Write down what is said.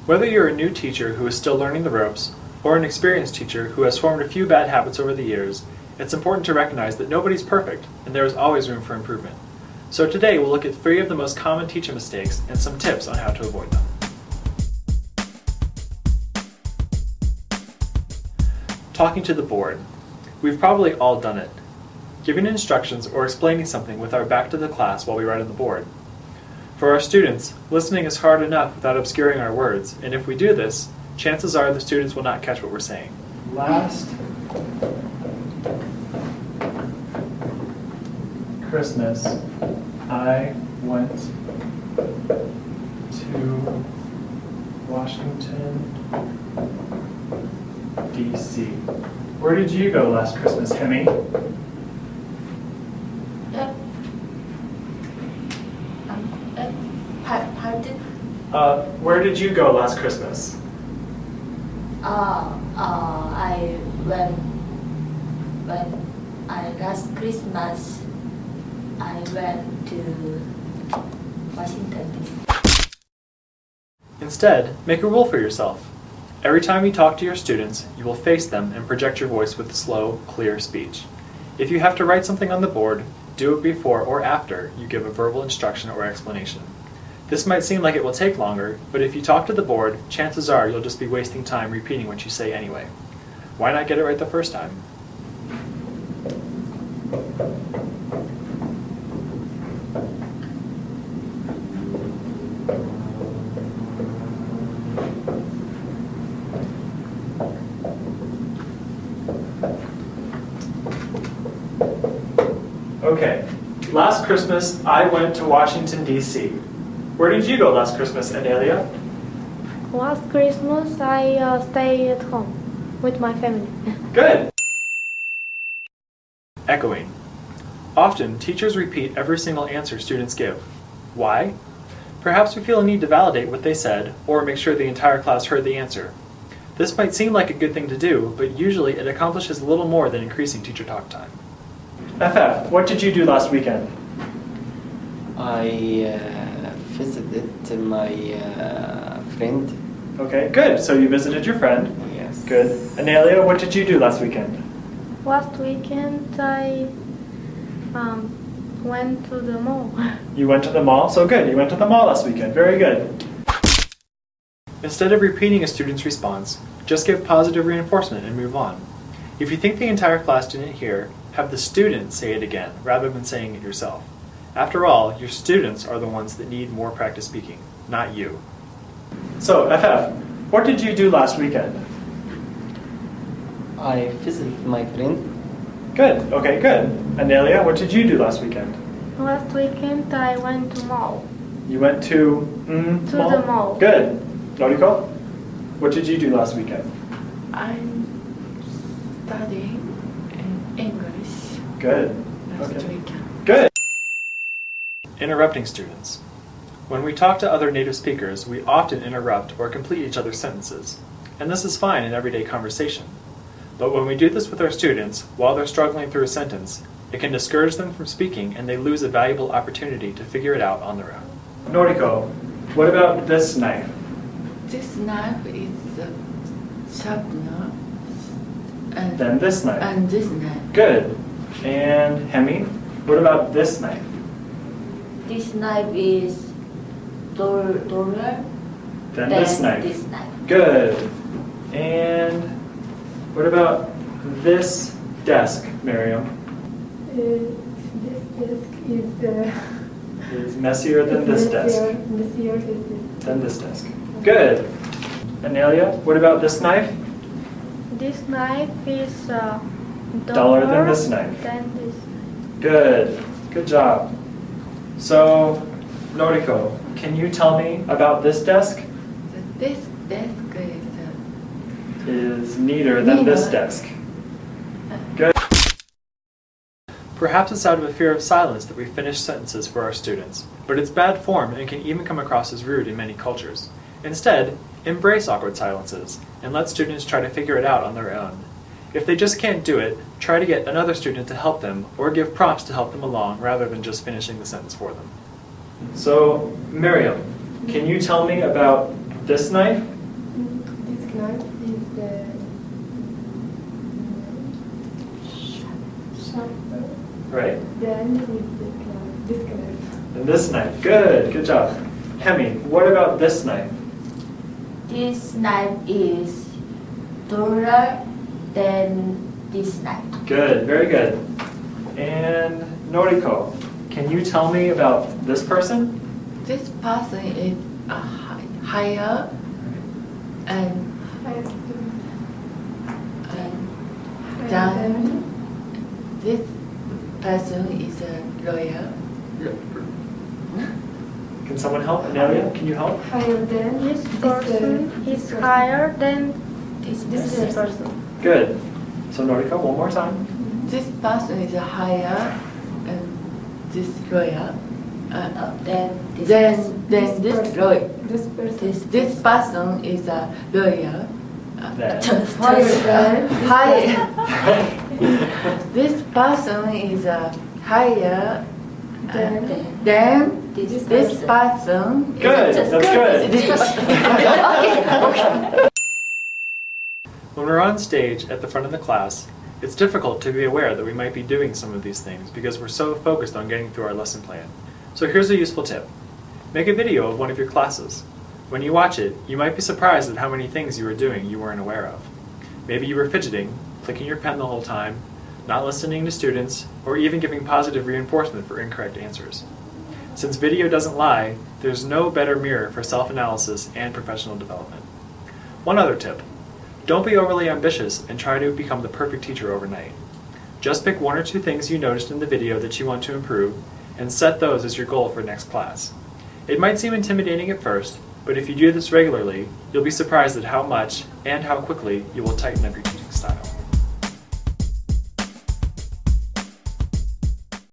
Whether you're a new teacher who is still learning the ropes, or an experienced teacher who has formed a few bad habits over the years, it's important to recognize that nobody's perfect and there is always room for improvement. So today we'll look at 3 of the most common teacher mistakes and some tips on how to avoid them. Talking to the board. We've probably all done it. Giving instructions or explaining something with our back to the class while we write on the board. For our students, listening is hard enough without obscuring our words, and if we do this, chances are the students will not catch what we're saying. Last Christmas, I went to Washington, D.C. Where did you go last Christmas, Hemi? Pardon? Where did you go last Christmas? Last Christmas, I went to Washington, D.C. Instead, make a rule for yourself. Every time you talk to your students, you will face them and project your voice with slow, clear speech. If you have to write something on the board, do it before or after you give a verbal instruction or explanation. This might seem like it will take longer, but if you talk to the board, chances are you'll just be wasting time repeating what you say anyway. Why not get it right the first time? Okay, last Christmas I went to Washington, D.C. Where did you go last Christmas, Adelia? Last Christmas I stayed at home with my family. Good! Echoing. Often, teachers repeat every single answer students give. Why? Perhaps we feel a need to validate what they said, or make sure the entire class heard the answer. This might seem like a good thing to do, but usually it accomplishes a little more than increasing teacher talk time. FF, what did you do last weekend? I visited my friend. Okay, good. So you visited your friend. Yes. Good. Analia, what did you do last weekend? Last weekend I went to the mall. You went to the mall? So good. You went to the mall last weekend. Very good. Instead of repeating a student's response, just give positive reinforcement and move on. If you think the entire class didn't hear, have the student say it again, rather than saying it yourself. After all, your students are the ones that need more practice speaking, not you. So, FF, what did you do last weekend? I visited my friend. Good, okay, good. Analia, what did you do last weekend? Last weekend I went to mall. You went to mall? The mall. Good. Noriko, what did you do last weekend? I'm studying English. Good. Last Okay. weekend. Good. Interrupting students. When we talk to other native speakers, we often interrupt or complete each other's sentences. And this is fine in everyday conversation. But when we do this with our students, while they're struggling through a sentence, it can discourage them from speaking and they lose a valuable opportunity to figure it out on their own. Noriko, what about this knife? This knife is a sharpener. And Then this knife. And this knife. Good. And Hemi, what about this knife? This knife is duller Then than this knife. this knife. Good. And what about this desk, Miriam? This desk Is messier than this desk. Messier Than this desk. Good. Anelia, what about this knife? This knife is Duller than this knife. Than this. Good. Good job. So, Noriko, can you tell me about this desk? This desk Is neater than this desk. Good. Perhaps it's out of a fear of silence that we finish sentences for our students, but it's bad form and can even come across as rude in many cultures. Instead, embrace awkward silences and let students try to figure it out on their own. If they just can't do it, try to get another student to help them or give prompts to help them along rather than just finishing the sentence for them. So, Miriam, can you tell me about this knife? knife is sharper. Right. Then is this knife. And this knife. Good. Good job. Hemi, what about this knife? This knife is taller than this knife. Good. Very good. And Noriko, can you tell me about this person? This person is higher and then this person is a lawyer. Can someone help? Anelia, can you help? Higher than this person is higher than This this person. Good. So Noriko, one more time. This person is a higher and this lawyer. Then this lawyer. This person. This person is a lawyer. Then. Higher than Higher. This person is a higher than this person. Good. That's good. Okay. When we're on stage at the front of the class, it's difficult to be aware that we might be doing some of these things because we're so focused on getting through our lesson plan. So here's a useful tip. Make a video of one of your classes. When you watch it, you might be surprised at how many things you were doing you weren't aware of. Maybe you were fidgeting, clicking your pen the whole time, not listening to students, or even giving positive reinforcement for incorrect answers. Since video doesn't lie, there's no better mirror for self-analysis and professional development. One other tip. Don't be overly ambitious and try to become the perfect teacher overnight. Just pick one or two things you noticed in the video that you want to improve and set those as your goal for next class. It might seem intimidating at first, but if you do this regularly, you'll be surprised at how much and how quickly you will tighten up your teaching style.